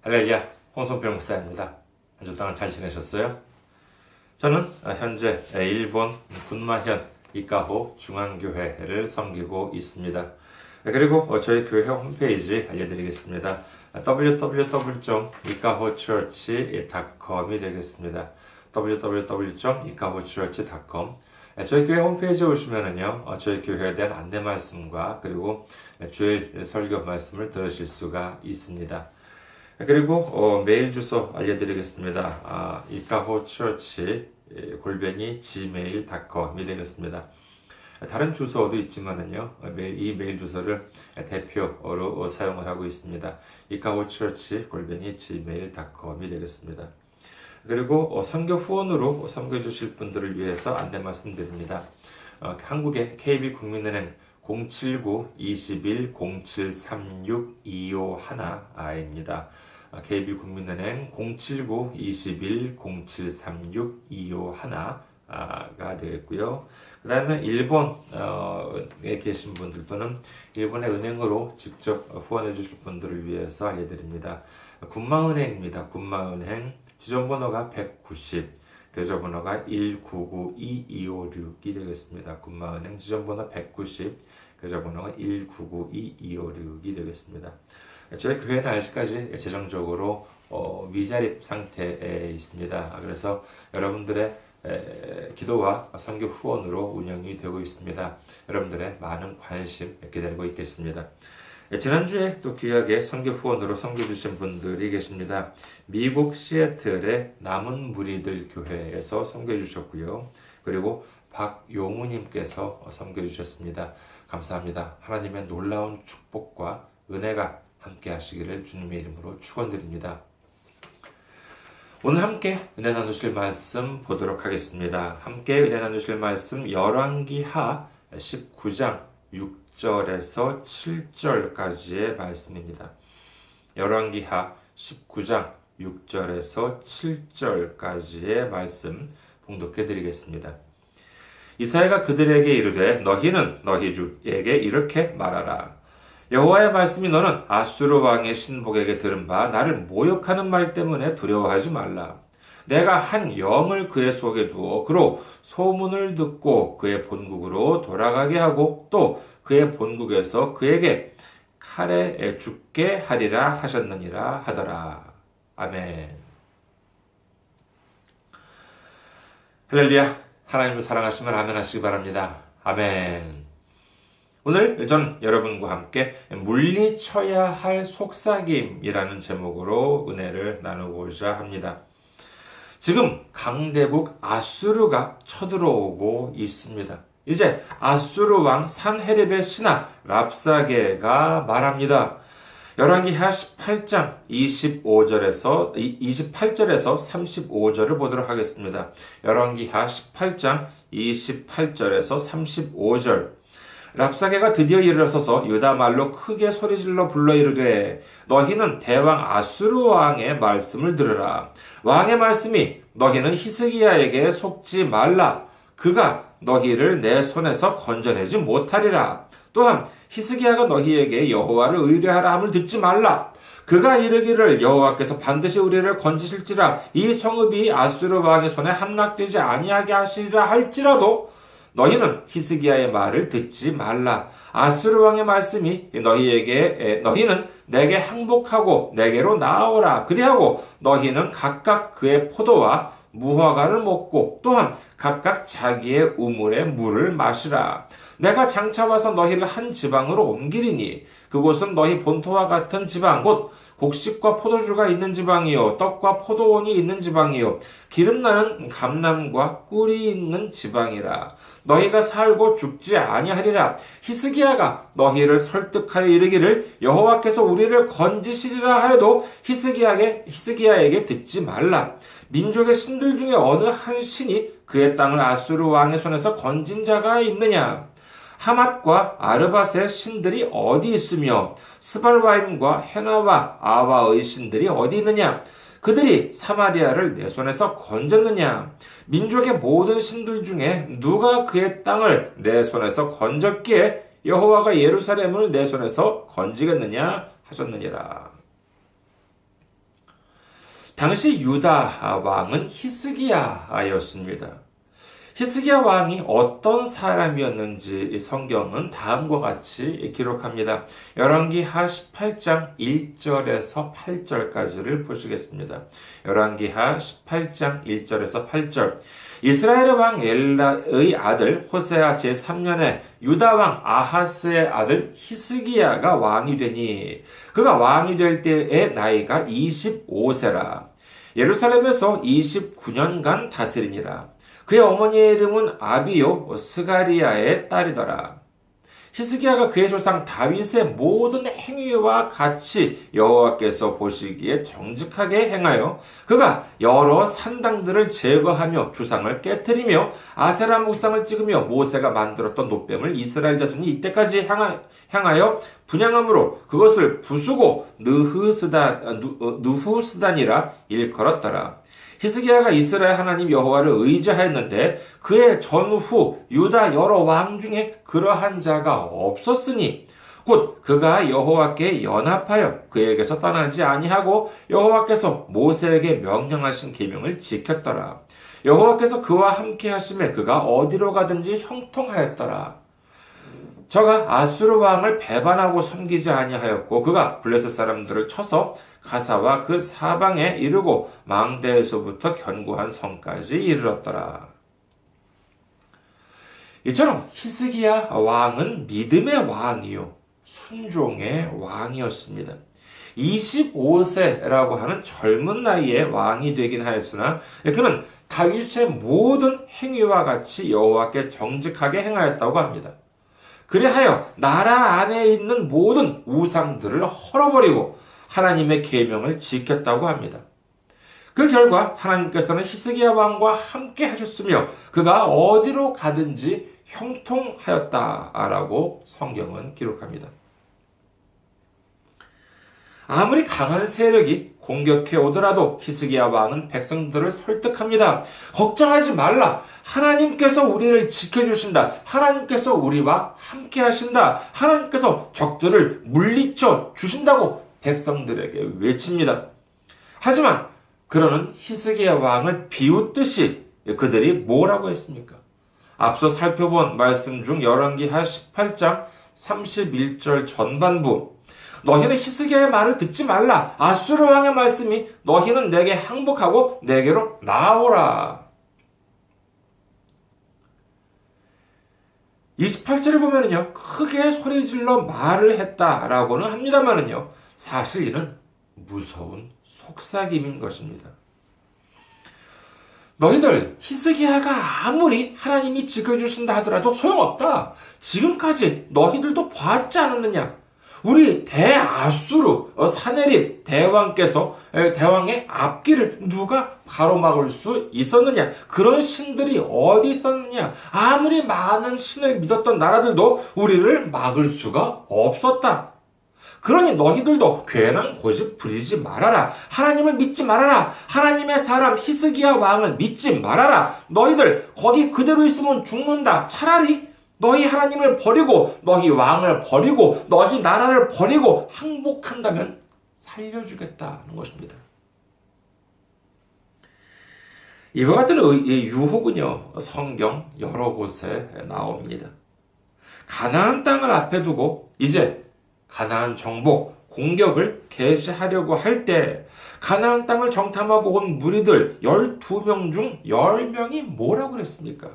할렐루야, 홍성필 목사입니다. 한 주 동안 잘 지내셨어요? 저는 현재 일본 군마현 이카호 중앙교회를 섬기고 있습니다. 그리고 저희 교회 홈페이지 알려드리겠습니다. www.ikahochurch.com이 되겠습니다. www.ikahochurch.com. 저희 교회 홈페이지에 오시면은요, 저희 교회에 대한 안내 말씀과 그리고 주일 설교 말씀을 들으실 수가 있습니다. 그리고 메일 주소 알려드리겠습니다. ikahochurch @gmail.com이 되겠습니다. 다른 주소도 있지만은요, 이 메일 주소를 대표로 사용을 하고 있습니다. ikahochurch @gmail.com이 되겠습니다. 그리고 선교 후원으로 섬겨 주실 분들을 위해서 안내 말씀드립니다. 한국의 KB국민은행 079-21-0736-251입니다. KB국민은행 079-21-0736-251가 되겠고요. 그 다음에 일본에 계신 분들 또는 일본의 은행으로 직접 후원해 주실 분들을 위해서 알려드립니다. 군마은행입니다. 군마은행 지점번호가 190, 계좌번호가 1992256이 되겠습니다. 군마은행 지점번호 190, 계좌번호가 1992256이 되겠습니다. 저희 교회는 아직까지 재정적으로 미자립 상태에 있습니다. 그래서 여러분들의 기도와 선교 후원으로 운영이 되고 있습니다. 여러분들의 많은 관심 기다리고 있겠습니다. 지난주에 또 귀하게 선교 후원으로 섬겨주신 분들이 계십니다. 미국 시애틀의 남은 무리들 교회에서 섬겨주셨고요. 그리고 박용우님께서 섬겨주셨습니다. 감사합니다. 하나님의 놀라운 축복과 은혜가 함께 하시기를 주님의 이름으로 축원드립니다. 오늘 함께 은혜 나누실 말씀 보도록 하겠습니다. 함께 은혜 나누실 말씀 열왕기하 19장 6절에서 7절까지의 말씀입니다. 열왕기하 19장 6절에서 7절까지의 말씀 봉독해 드리겠습니다. 이사야가 그들에게 이르되 너희는 너희 주에게 이렇게 말하라. 여호와의 말씀이 너는 아수르 왕의 신복에게 들은 바 나를 모욕하는 말 때문에 두려워하지 말라. 내가 한 영을 그의 속에 두어 그로 소문을 듣고 그의 본국으로 돌아가게 하고 또 그의 본국에서 그에게 칼에 죽게 하리라 하셨느니라 하더라. 아멘. 할렐루야. 하나님을 사랑하시면 아멘 하시기 바랍니다. 아멘. 오늘 전 여러분과 함께 물리쳐야 할 속삭임이라는 제목으로 은혜를 나누고자 합니다. 지금 강대국 아수르가 쳐들어오고 있습니다. 이제 아수르 왕 산헤립의 신하 랍사게가 말합니다. 열왕기하 18장 28절에서 35절을 보도록 하겠습니다. 열왕기하 18장 28절에서 35절. 랍사게가 드디어 일어서서 유다 말로 크게 소리질러 불러 이르되 너희는 대왕 아수르 왕의 말씀을 들으라. 왕의 말씀이 너희는 히스기야에게 속지 말라. 그가 너희를 내 손에서 건져내지 못하리라. 또한 히스기야가 너희에게 여호와를 의뢰하라 함을 듣지 말라. 그가 이르기를 여호와께서 반드시 우리를 건지실지라 이 성읍이 아수르 왕의 손에 함락되지 아니하게 하시리라 할지라도 너희는 히스기야의 말을 듣지 말라. 아수르 왕의 말씀이 너희는 내게 항복하고 내게로 나아오라. 그리하고 너희는 각각 그의 포도와 무화과를 먹고 또한 각각 자기의 우물의 물을 마시라. 내가 장차 와서 너희를 한 지방으로 옮기리니 그곳은 너희 본토와 같은 지방 곧 곡식과 포도주가 있는 지방이요 떡과 포도원이 있는 지방이요 기름나는 감람과 꿀이 있는 지방이라. 너희가 살고 죽지 아니하리라. 히스기야가 너희를 설득하여 이르기를 여호와께서 우리를 건지시리라 하여도 히스기야에게 듣지 말라. 민족의 신들 중에 어느 한 신이 그의 땅을 아수르 왕의 손에서 건진 자가 있느냐? 하맛과 아르밧의 신들이 어디 있으며 스발와임과 헤나와 아와의 신들이 어디 있느냐? 그들이 사마리아를 내 손에서 건졌느냐? 민족의 모든 신들 중에 누가 그의 땅을 내 손에서 건졌기에 여호와가 예루살렘을 내 손에서 건지겠느냐 하셨느니라. 당시 유다 왕은 히스기야였습니다. 히스기야 왕이 어떤 사람이었는지 성경은 다음과 같이 기록합니다. 열왕기하 18장 1절에서 8절까지를 보시겠습니다. 열왕기하 18장 1절에서 8절. 이스라엘의 왕 엘라의 아들 호세아 제3년에 유다 왕 아하스의 아들 히스기야가 왕이 되니 그가 왕이 될 때의 나이가 25세라. 예루살렘에서 29년간 다스리니라. 그의 어머니의 이름은 아비요 스가리아의 딸이더라. 히스기야가 그의 조상 다윗의 모든 행위와 같이 여호와께서 보시기에 정직하게 행하여 그가 여러 산당들을 제거하며 주상을 깨뜨리며 아세라 목상을 찍으며 모세가 만들었던 놋뱀을 이스라엘 자손이 이때까지 향하여 분향함으로 그것을 부수고 느후스단이라 일컬었더라. 히스기야가 이스라엘 하나님 여호와를 의지하였는데 그의 전후 유다 여러 왕 중에 그러한 자가 없었으니 곧 그가 여호와께 연합하여 그에게서 떠나지 아니하고 여호와께서 모세에게 명령하신 계명을 지켰더라. 여호와께서 그와 함께 하심에 그가 어디로 가든지 형통하였더라. 저가 아수르 왕을 배반하고 섬기지 아니하였고 그가 블레셋 사람들을 쳐서 가사와 그 사방에 이르고 망대에서부터 견고한 성까지 이르렀더라. 이처럼 히스기야 왕은 믿음의 왕이요 순종의 왕이었습니다. 25세라고 하는 젊은 나이에 왕이 되긴 하였으나 그는 다윗의 모든 행위와 같이 여호와께 정직하게 행하였다고 합니다. 그리하여 나라 안에 있는 모든 우상들을 헐어버리고 하나님의 계명을 지켰다고 합니다. 그 결과 하나님께서는 히스기야 왕과 함께 하셨으며 그가 어디로 가든지 형통하였다라고 성경은 기록합니다. 아무리 강한 세력이 공격해 오더라도 히스기야 왕은 백성들을 설득합니다. 걱정하지 말라. 하나님께서 우리를 지켜주신다. 하나님께서 우리와 함께 하신다. 하나님께서 적들을 물리쳐 주신다고 백성들에게 외칩니다. 하지만 그러는 히스기야 왕을 비웃듯이 그들이 뭐라고 했습니까? 앞서 살펴본 말씀 중 열왕기하 18장 31절 전반부 너희는 히스기야의 말을 듣지 말라. 아수르 왕의 말씀이 너희는 내게 항복하고 내게로 나아오라. 28절에 보면은요, 크게 소리질러 말을 했다라고는 합니다만은요, 사실 이는 무서운 속삭임인 것입니다. 너희들 히스기야가 아무리 하나님이 지켜주신다 하더라도 소용없다. 지금까지 너희들도 보았지 않았느냐? 우리 대아수르 사네립 대왕의 앞길을 누가 가로막을 수 있었느냐? 그런 신들이 어디 있었느냐? 아무리 많은 신을 믿었던 나라들도 우리를 막을 수가 없었다. 그러니 너희들도 괜한 고집 부리지 말아라. 하나님을 믿지 말아라. 하나님의 사람 히스기야 왕을 믿지 말아라. 너희들 거기 그대로 있으면 죽는다. 차라리 너희 하나님을 버리고 너희 왕을 버리고 너희 나라를 버리고 항복한다면 살려주겠다는 것입니다. 이와 같은 유혹은요, 성경 여러 곳에 나옵니다. 가나안 땅을 앞에 두고 이제 가나안 정복, 공격을 개시하려고 할 때 가나안 땅을 정탐하고 온 무리들 12명 중 10명이 뭐라고 그랬습니까?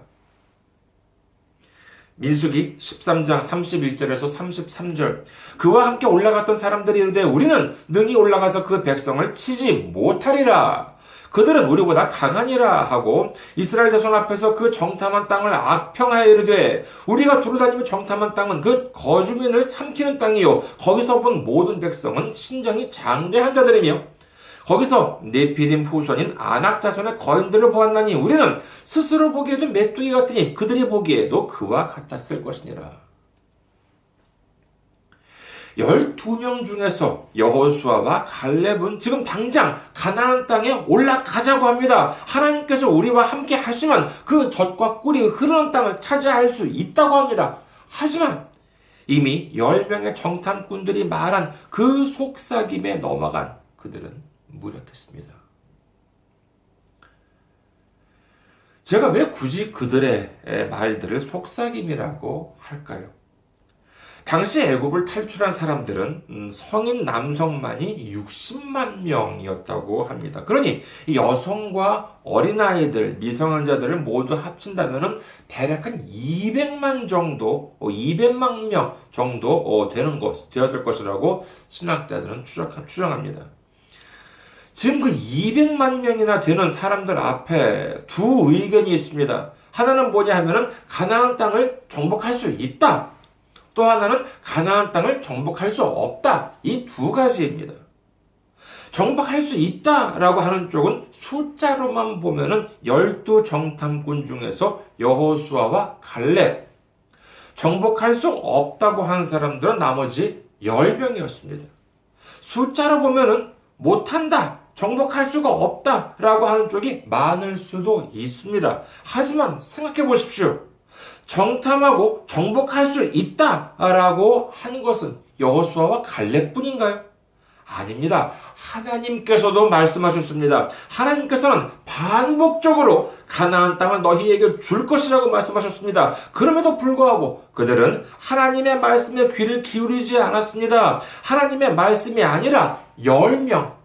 민수기 13장 31절에서 33절 그와 함께 올라갔던 사람들이 이르되 우리는 능히 올라가서 그 백성을 치지 못하리라. 그들은 우리보다 강하니라 하고 이스라엘 자손 앞에서 그 정탐한 땅을 악평하여 이르되 우리가 두루다니며 정탐한 땅은 그 거주민을 삼키는 땅이요 거기서 본 모든 백성은 신정이 장대한 자들이며 거기서 네피림 후손인 아낙 자손의 거인들을 보았나니 우리는 스스로 보기에도 메뚜기 같으니 그들이 보기에도 그와 같았을 것이니라. 12명 중에서 여호수아와 갈렙은 지금 당장 가나안 땅에 올라가자고 합니다. 하나님께서 우리와 함께 하시면 그 젖과 꿀이 흐르는 땅을 차지할 수 있다고 합니다. 하지만 이미 10명의 정탐꾼들이 말한 그 속삭임에 넘어간 그들은 무력했습니다. 제가 왜 굳이 그들의 말들을 속삭임이라고 할까요? 당시 애굽을 탈출한 사람들은 성인 남성만이 60만 명이었다고 합니다. 그러니 여성과 어린아이들, 미성년자들을 모두 합친다면 대략 한 200만 정도, 200만 명 정도 되었을 것이라고 신학자들은 추정합니다. 지금 그 200만 명이나 되는 사람들 앞에 두 의견이 있습니다. 하나는 뭐냐 하면은 가나안 땅을 정복할 수 있다. 또 하나는 가나안 땅을 정복할 수 없다. 이 두 가지입니다. 정복할 수 있다라고 하는 쪽은 숫자로만 보면은 12정탐꾼 중에서 여호수아와 갈렙. 정복할 수 없다고 한 사람들은 나머지 10명이었습니다. 숫자로 보면은 못한다. 정복할 수가 없다라고 하는 쪽이 많을 수도 있습니다. 하지만 생각해 보십시오. 정탐하고 정복할 수 있다라고 한 것은 여호수아와 갈렙뿐인가요? 아닙니다. 하나님께서도 말씀하셨습니다. 하나님께서는 반복적으로 가나안 땅을 너희에게 줄 것이라고 말씀하셨습니다. 그럼에도 불구하고 그들은 하나님의 말씀에 귀를 기울이지 않았습니다. 하나님의 말씀이 아니라 10명,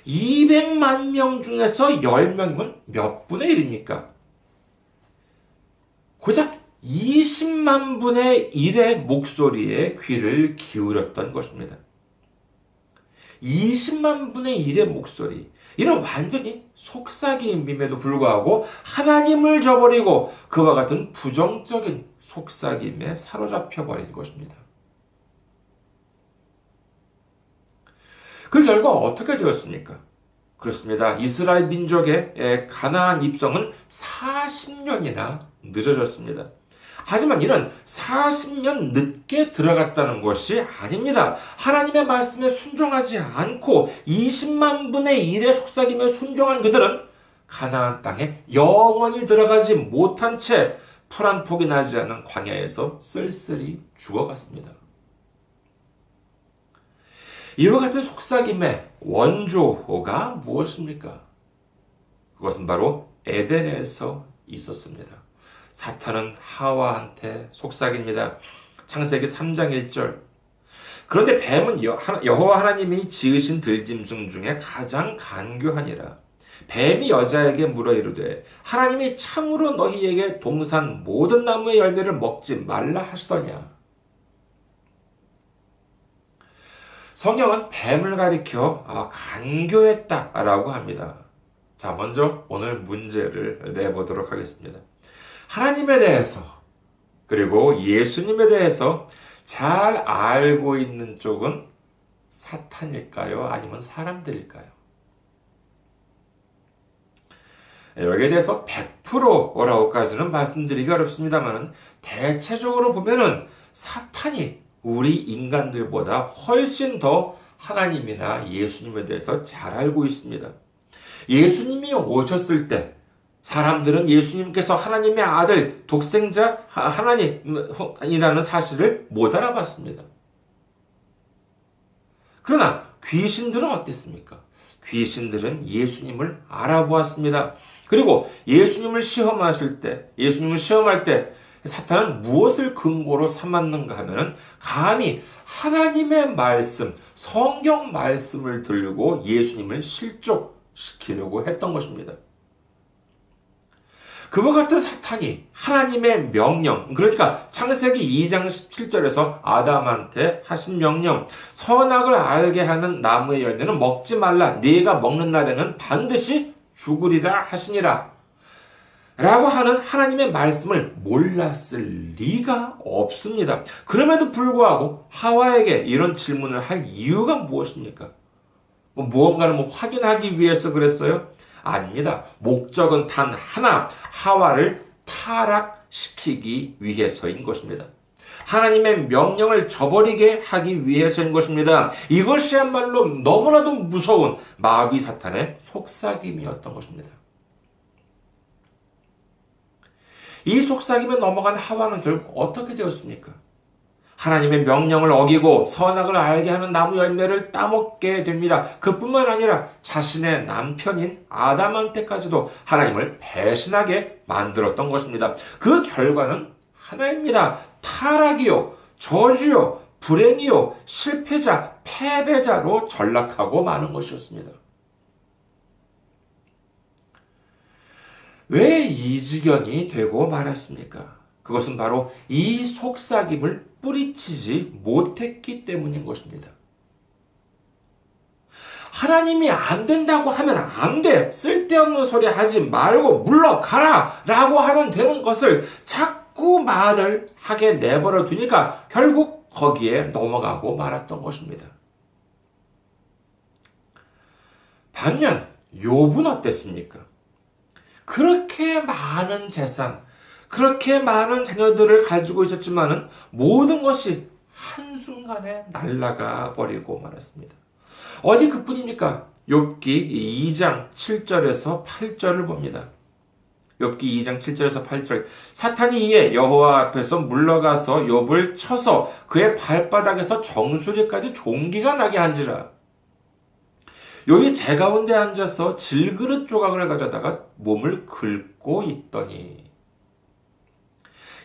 200만 명 중에서 10명이면 몇 분의 1입니까? 고작 20만 분의 1의 목소리에 귀를 기울였던 것입니다. 20만 분의 1의 목소리. 이는 완전히 속삭임임에도 불구하고 하나님을 저버리고 그와 같은 부정적인 속삭임에 사로잡혀 버린 것입니다. 그 결과 어떻게 되었습니까? 그렇습니다. 이스라엘 민족의 가나안 입성은 40년이나 늦어졌습니다. 하지만 이는 40년 늦게 들어갔다는 것이 아닙니다. 하나님의 말씀에 순종하지 않고 20만 분의 1의 속삭임에 순종한 그들은 가나안 땅에 영원히 들어가지 못한 채 풀 한 폭이 나지 않은 광야에서 쓸쓸히 죽어갔습니다. 이와 같은 속삭임의 원조가 무엇입니까? 그것은 바로 에덴에서 있었습니다. 사탄은 하와한테 속삭입니다. 창세기 3장 1절. 그런데 뱀은 여호와 하나님이 지으신 들짐승 중에 가장 간교하니라. 뱀이 여자에게 물어 이르되 하나님이 참으로 너희에게 동산 모든 나무의 열매를 먹지 말라 하시더냐. 성경은 뱀을 가리켜 간교했다라고 합니다. 자, 먼저 오늘 문제를 내보도록 하겠습니다. 하나님에 대해서 그리고 예수님에 대해서 잘 알고 있는 쪽은 사탄일까요? 아니면 사람들일까요? 여기에 대해서 100%라고까지는 말씀드리기 어렵습니다만 대체적으로 보면은 사탄이 우리 인간들보다 훨씬 더 하나님이나 예수님에 대해서 잘 알고 있습니다. 예수님이 오셨을 때 사람들은 예수님께서 하나님의 아들, 독생자 하나님이라는 사실을 못 알아봤습니다. 그러나 귀신들은 어땠습니까? 귀신들은 예수님을 알아보았습니다. 그리고 예수님을 시험할 때 사탄은 무엇을 근거로 삼았는가 하면 감히 하나님의 말씀, 성경 말씀을 들고 예수님을 실족시키려고 했던 것입니다. 그와 같은 사탄이 하나님의 명령, 그러니까 창세기 2장 17절에서 아담한테 하신 명령, 선악을 알게 하는 나무의 열매는 먹지 말라, 네가 먹는 날에는 반드시 죽으리라 하시니라 라고 하는 하나님의 말씀을 몰랐을 리가 없습니다. 그럼에도 불구하고 하와에게 이런 질문을 할 이유가 무엇입니까? 무언가를 확인하기 위해서 그랬어요? 아닙니다. 목적은 단 하나, 하와를 타락시키기 위해서인 것입니다. 하나님의 명령을 저버리게 하기 위해서인 것입니다. 이것이야말로 너무나도 무서운 마귀 사탄의 속삭임이었던 것입니다. 이 속삭임에 넘어간 하와는 결국 어떻게 되었습니까? 하나님의 명령을 어기고 선악을 알게 하는 나무 열매를 따먹게 됩니다. 그뿐만 아니라 자신의 남편인 아담한테까지도 하나님을 배신하게 만들었던 것입니다. 그 결과는 하나입니다. 타락이요, 저주요, 불행이요, 실패자, 패배자로 전락하고 마는 것이었습니다. 왜 이 지경이 되고 말았습니까? 그것은 바로 이 속삭임을 뿌리치지 못했기 때문인 것입니다. 하나님이 안 된다고 하면 안 돼. 쓸데없는 소리 하지 말고 물러가라 라고 하면 되는 것을 자꾸 말을 하게 내버려 두니까 결국 거기에 넘어가고 말았던 것입니다. 반면 욥은 어땠습니까? 그렇게 많은 재산, 그렇게 많은 자녀들을 가지고 있었지만은 모든 것이 한순간에 날아가 버리고 말았습니다. 어디 그뿐입니까? 욥기 2장 7절에서 8절을 봅니다. 욥기 2장 7절에서 8절. 사탄이 이에 여호와 앞에서 물러가서 욥을 쳐서 그의 발바닥에서 정수리까지 종기가 나게 한지라. 욥이 재 가운데 앉아서 질그릇 조각을 가져다가 몸을 긁고 있더니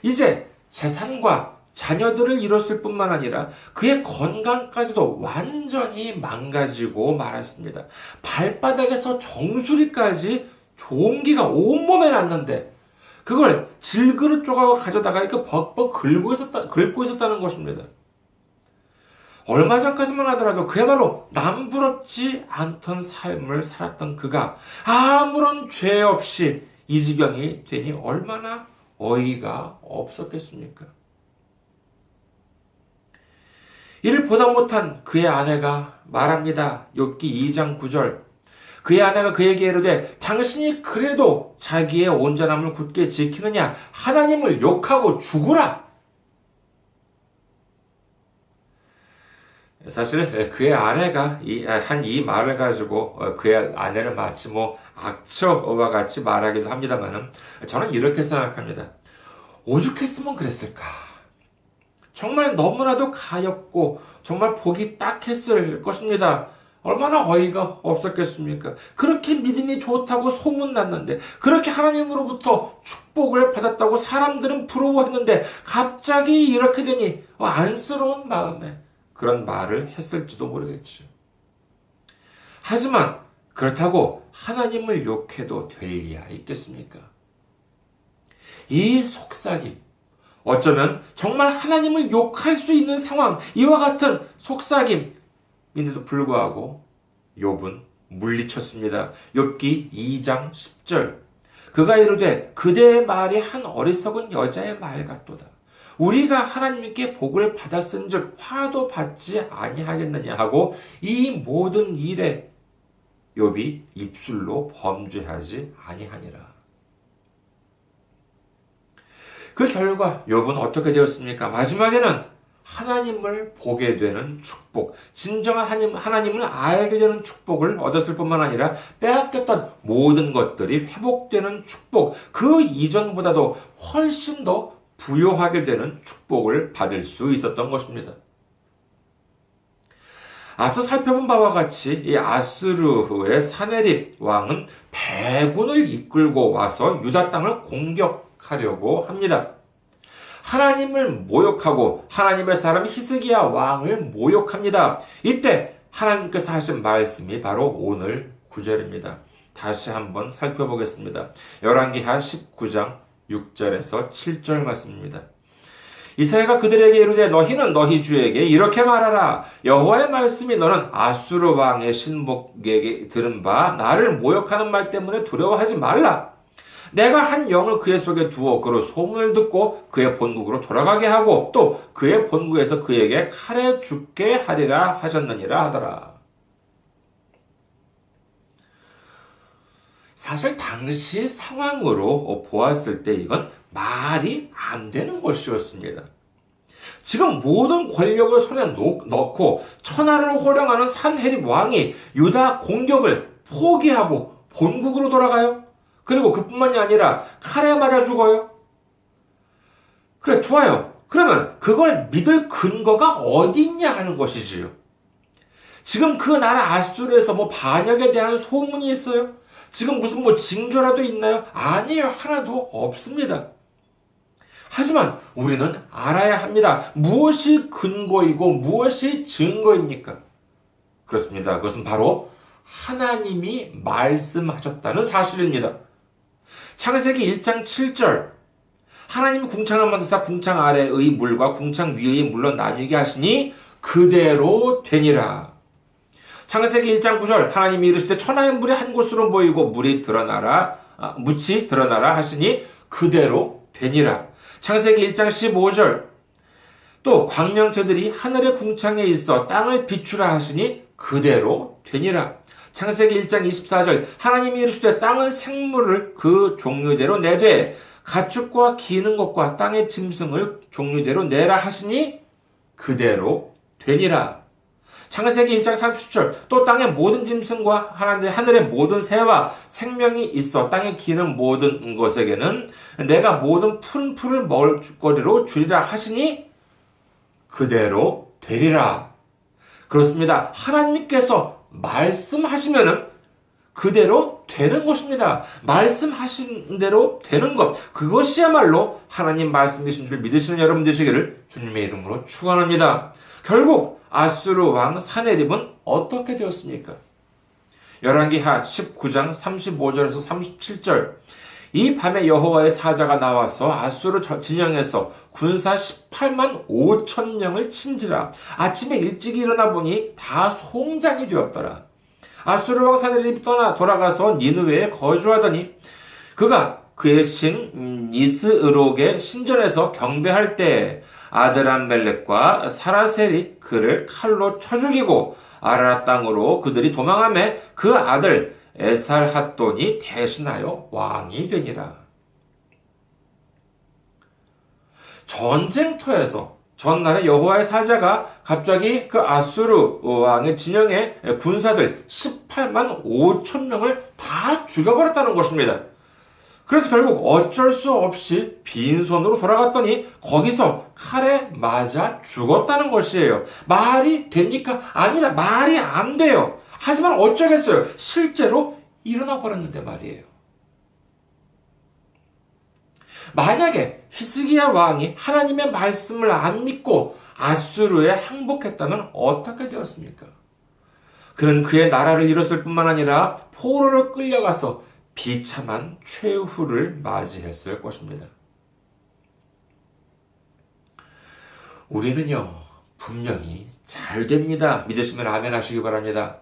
이제 재산과 자녀들을 잃었을 뿐만 아니라 그의 건강까지도 완전히 망가지고 말았습니다. 발바닥에서 정수리까지 종기가 온몸에 났는데 그걸 질그릇 조각을 가져다가 이렇게 벅벅 긁고 있었다는 것입니다. 얼마 전까지만 하더라도 그야말로 남부럽지 않던 삶을 살았던 그가 아무런 죄 없이 이 지경이 되니 얼마나 어이가 없었겠습니까? 이를 보다 못한 그의 아내가 말합니다. 욥기 2장 9절. 그의 아내가 그에게 이르되 당신이 그래도 자기의 온전함을 굳게 지키느냐 하나님을 욕하고 죽으라. 사실 그의 아내가 한 이 말을 가지고 그의 아내를 마치 악처와 같이 말하기도 합니다만 저는 이렇게 생각합니다. 오죽했으면 그랬을까? 정말 너무나도 가엾고 정말 보기 딱했을 것입니다. 얼마나 어이가 없었겠습니까? 그렇게 믿음이 좋다고 소문났는데 그렇게 하나님으로부터 축복을 받았다고 사람들은 부러워했는데 갑자기 이렇게 되니 안쓰러운 마음에 그런 말을 했을지도 모르겠죠. 하지만 그렇다고 하나님을 욕해도 될 리야 있겠습니까? 이 속삭임, 어쩌면 정말 하나님을 욕할 수 있는 상황, 이와 같은 속삭임인데도 불구하고 욥은 물리쳤습니다. 욥기 2장 10절. 그가 이르되 그대의 말이 한 어리석은 여자의 말 같도다. 우리가 하나님께 복을 받았은즉 화도 받지 아니하겠느냐 하고 이 모든 일에 욥이 입술로 범죄하지 아니하니라. 그 결과 욥은 어떻게 되었습니까? 마지막에는 하나님을 보게 되는 축복, 진정한 하나님을 알게 되는 축복을 얻었을 뿐만 아니라 빼앗겼던 모든 것들이 회복되는 축복, 그 이전보다도 훨씬 더 부요하게 되는 축복을 받을 수 있었던 것입니다. 앞서 살펴본 바와 같이 이 아스루의 사네립 왕은 대군을 이끌고 와서 유다 땅을 공격하려고 합니다. 하나님을 모욕하고 하나님의 사람 히스기야 왕을 모욕합니다. 이때 하나님께서 하신 말씀이 바로 오늘 9절입니다. 다시 한번 살펴보겠습니다. 열왕기하 19장 6절에서 7절 말씀입니다. 이사야가 그들에게 이르되 너희는 너희 주에게 이렇게 말하라. 여호와의 말씀이 너는 아수르 왕의 신복에게 들은 바 나를 모욕하는 말 때문에 두려워하지 말라. 내가 한 영을 그의 속에 두어 그로 소문을 듣고 그의 본국으로 돌아가게 하고 또 그의 본국에서 그에게 칼에 죽게 하리라 하셨느니라 하더라. 사실 당시 상황으로 보았을 때 이건 말이 안 되는 것이었습니다. 지금 모든 권력을 손에 넣고 천하를 호령하는 산헤립 왕이 유다 공격을 포기하고 본국으로 돌아가요? 그리고 그뿐만이 아니라 칼에 맞아 죽어요? 그래, 좋아요. 그러면 그걸 믿을 근거가 어디 있냐 하는 것이지요. 지금 그 나라 아수르에서 뭐 반역에 대한 소문이 있어요? 지금 무슨 뭐 징조라도 있나요? 아니에요. 하나도 없습니다. 하지만 우리는 알아야 합니다. 무엇이 근거이고 무엇이 증거입니까? 그렇습니다. 그것은 바로 하나님이 말씀하셨다는 사실입니다. 창세기 1장 7절 하나님이 궁창을 만드사 궁창 아래의 물과 궁창 위의 물로 나뉘게 하시니 그대로 되니라. 창세기 1장 9절 하나님이 이르시되 천하의 물이 한 곳으로 모이고 물이 묻이 드러나라 하시니 그대로 되니라. 창세기 1장 15절 또 광명체들이 하늘의 궁창에 있어 땅을 비추라 하시니 그대로 되니라. 창세기 1장 24절 하나님이 이르시되 땅은 생물을 그 종류대로 내되 가축과 기는 것과 땅의 짐승을 종류대로 내라 하시니 그대로 되니라. 창세기 1장 30절 또 땅의 모든 짐승과 하늘의 모든 새와 생명이 있어 땅에 기는 모든 것에게는 내가 모든 푸른 풀을 먹을 거리로 주리라 하시니 그대로 되리라. 그렇습니다. 하나님께서 말씀하시면은 그대로 되는 것입니다. 말씀하신 대로 되는 것. 그것이야말로 하나님 말씀이신 줄 믿으시는 여러분 되시기를 주님의 이름으로 축원합니다. 결국 아수르 왕 사네립은 어떻게 되었습니까? 열왕기하 19장 35절에서 37절 이 밤에 여호와의 사자가 나와서 아수르 진영에서 군사 18만 5천 명을 친지라. 아침에 일찍 일어나 보니 다 송장이 되었더라. 아수르 왕 사네립이 돌아가서 니느웨에 거주하더니 그가 그의 신 니스으록의 신전에서 경배할 때 아드람멜렉과 사라셀이 그를 칼로 쳐 죽이고 아라랏 땅으로 그들이 도망하매 그 아들 에살핫돈이 대신하여 왕이 되니라. 전쟁터에서 전날에 여호와의 사자가 갑자기 그 아수르 왕의 진영의 군사들 18만 5천 명을 다 죽여버렸다는 것입니다. 그래서 결국 어쩔 수 없이 빈손으로 돌아갔더니 거기서 칼에 맞아 죽었다는 것이에요. 말이 됩니까? 아닙니다. 말이 안 돼요. 하지만 어쩌겠어요. 실제로 일어나 버렸는데 말이에요. 만약에 히스기야 왕이 하나님의 말씀을 안 믿고 아수르에 항복했다면 어떻게 되었습니까? 그는 그의 나라를 잃었을 뿐만 아니라 포로로 끌려가서 비참한 최후를 맞이했을 것입니다. 우리는요, 분명히 잘 됩니다. 믿으시면 아멘 하시기 바랍니다.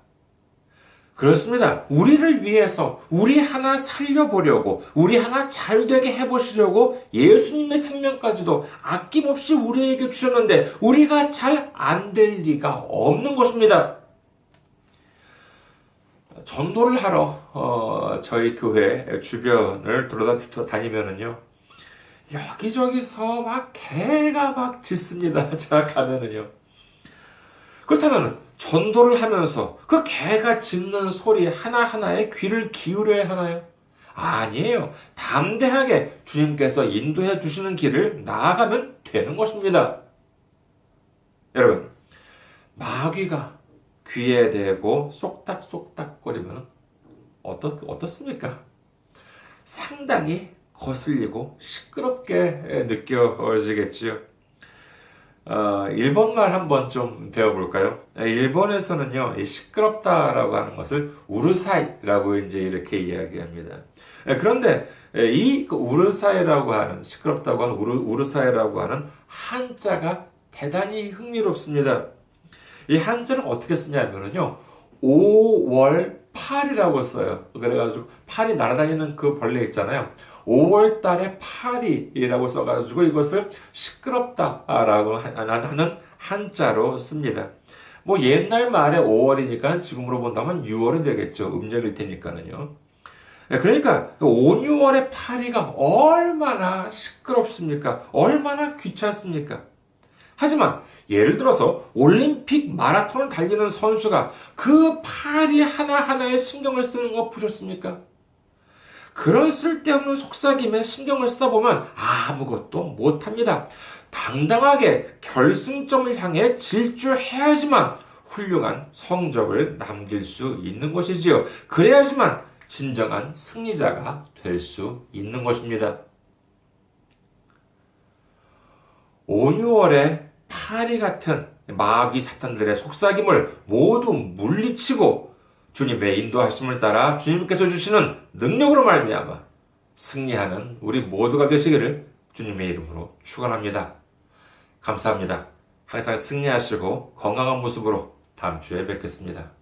그렇습니다. 우리를 위해서 우리 하나 살려보려고 우리 하나 잘되게 해보시려고 예수님의 생명까지도 아낌없이 우리에게 주셨는데 우리가 잘 안 될 리가 없는 것입니다. 전도를 하러 저희 교회 주변을 돌아다니면은요 여기저기서 막 개가 막 짖습니다. 제가 가면은요. 그렇다면 전도를 하면서 그 개가 짖는 소리 하나하나에 귀를 기울여야 하나요? 아니에요. 담대하게 주님께서 인도해 주시는 길을 나아가면 되는 것입니다. 여러분, 마귀가 귀에 대고 쏙닥쏙닥거리면 어떻습니까? 상당히 거슬리고 시끄럽게 느껴지겠지요. 일본말 한번 좀 배워볼까요? 일본에서는요, 이 시끄럽다라고 하는 것을 우르사이라고 이제 이렇게 이야기합니다. 그런데 이 우르사이라고 하는, 시끄럽다고 하는 우르사이라고 하는 한자가 대단히 흥미롭습니다. 이 한자는 어떻게 쓰냐면요, 5월 8이라고 써요. 그래가지고 8이 날아다니는 그 벌레 있잖아요. 5월 달에 8이라고 써가지고 이것을 시끄럽다라고 하는 한자로 씁니다. 뭐 옛날 말에 5월이니까 지금으로 본다면 6월이 되겠죠. 음력일 테니까는요. 그러니까 5, 6월의 8이가 얼마나 시끄럽습니까? 얼마나 귀찮습니까? 하지만 예를 들어서 올림픽 마라톤을 달리는 선수가 그 팔이 하나하나에 신경을 쓰는 거 보셨습니까? 그런 쓸데없는 속삭임에 신경을 써보면 아무것도 못합니다. 당당하게 결승점을 향해 질주해야지만 훌륭한 성적을 남길 수 있는 것이지요. 그래야지만 진정한 승리자가 될 수 있는 것입니다. 5, 6월에 파리 같은 마귀 사탄들의 속삭임을 모두 물리치고 주님의 인도하심을 따라 주님께서 주시는 능력으로 말미암아 승리하는 우리 모두가 되시기를 주님의 이름으로 축원합니다. 감사합니다. 항상 승리하시고 건강한 모습으로 다음 주에 뵙겠습니다.